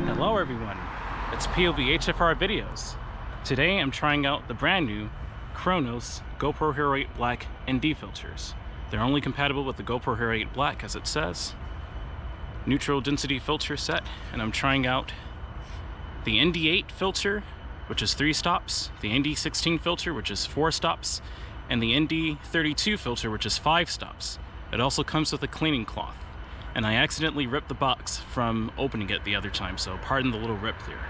Hello everyone, it's POVHFR videos. Today I'm trying out the brand new Chronos GoPro Hero 8 Black ND filters. They're only compatible with the GoPro Hero 8 Black, as it says. Neutral density filter set, and I'm trying out the ND8 filter, which is 3 stops, the ND16 filter, which is 4 stops, and the ND32 filter, which is 5 stops. It also comes with a cleaning cloth, and I accidentally ripped the box from opening it the other time, so pardon the little rip there.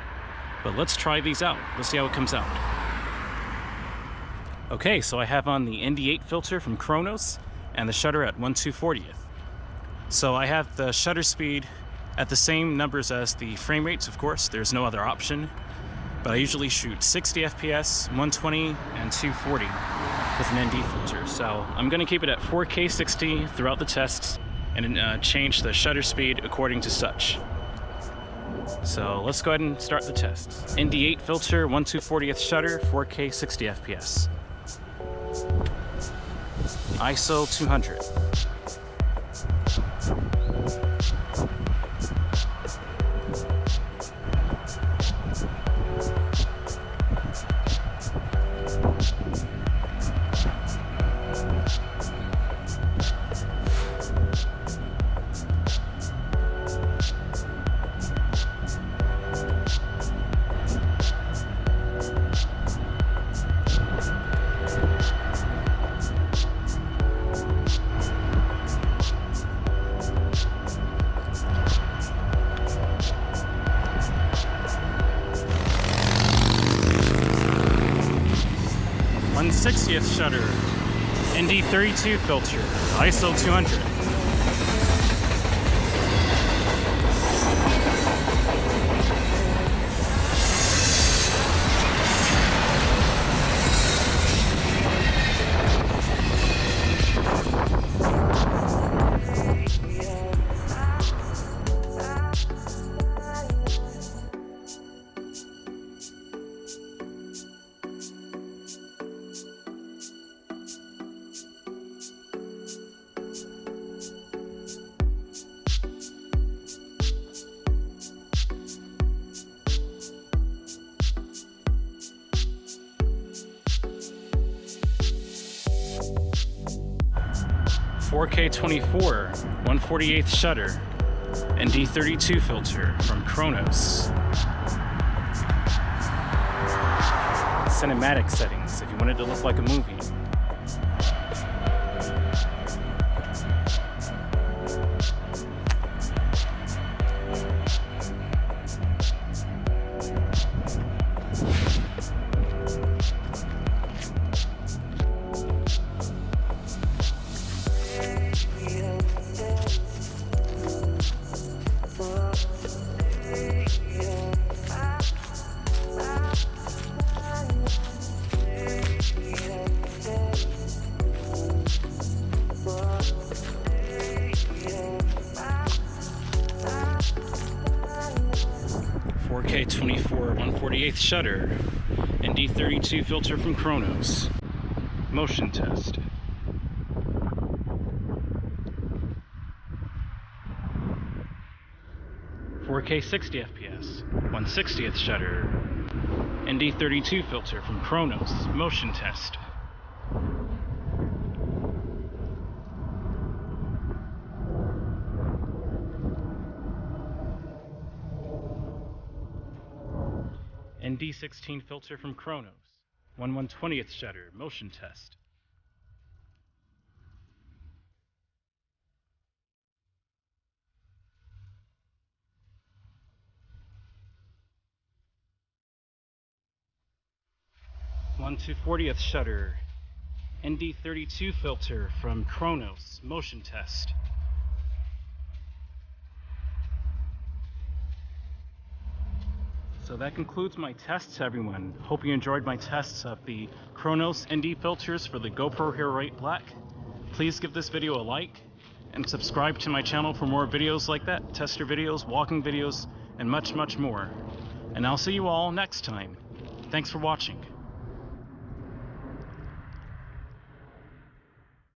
But let's try these out. Let's see how it comes out. Okay, so I have on the ND8 filter from Chronos and the shutter at 1/240th. So I have the shutter speed at the same numbers as the frame rates, of course. There's no other option. But I usually shoot 60 FPS, 120, and 240 with an ND filter. So I'm gonna keep it at 4K 60 throughout the tests and change the shutter speed according to such. So let's go ahead and start the tests. ND8 filter, 1/240th shutter, 4K 60 FPS. ISO 200. /160th shutter, ND32 filter, ISO 200. /4K 24, 1/48th shutter, ND32 filter from Chronos. Cinematic settings, if you want it to look like a movie. /4K 24, 1/48th shutter, ND32 filter from Chronos. Motion test. /4K 60 FPS, 1/60th shutter, ND32 filter from Chronos. Motion test. ND16 filter from Chronos, 1/120th shutter, motion test. /1/240th shutter, ND32 filter from Chronos, motion test. So that concludes my tests, everyone. Hope you enjoyed my tests of the Chronos ND filters for the GoPro Hero 8 Black. Please give this video a like and subscribe to my channel for more videos like that, tester videos, walking videos, and much, much more. And I'll see you all next time. Thanks for watching.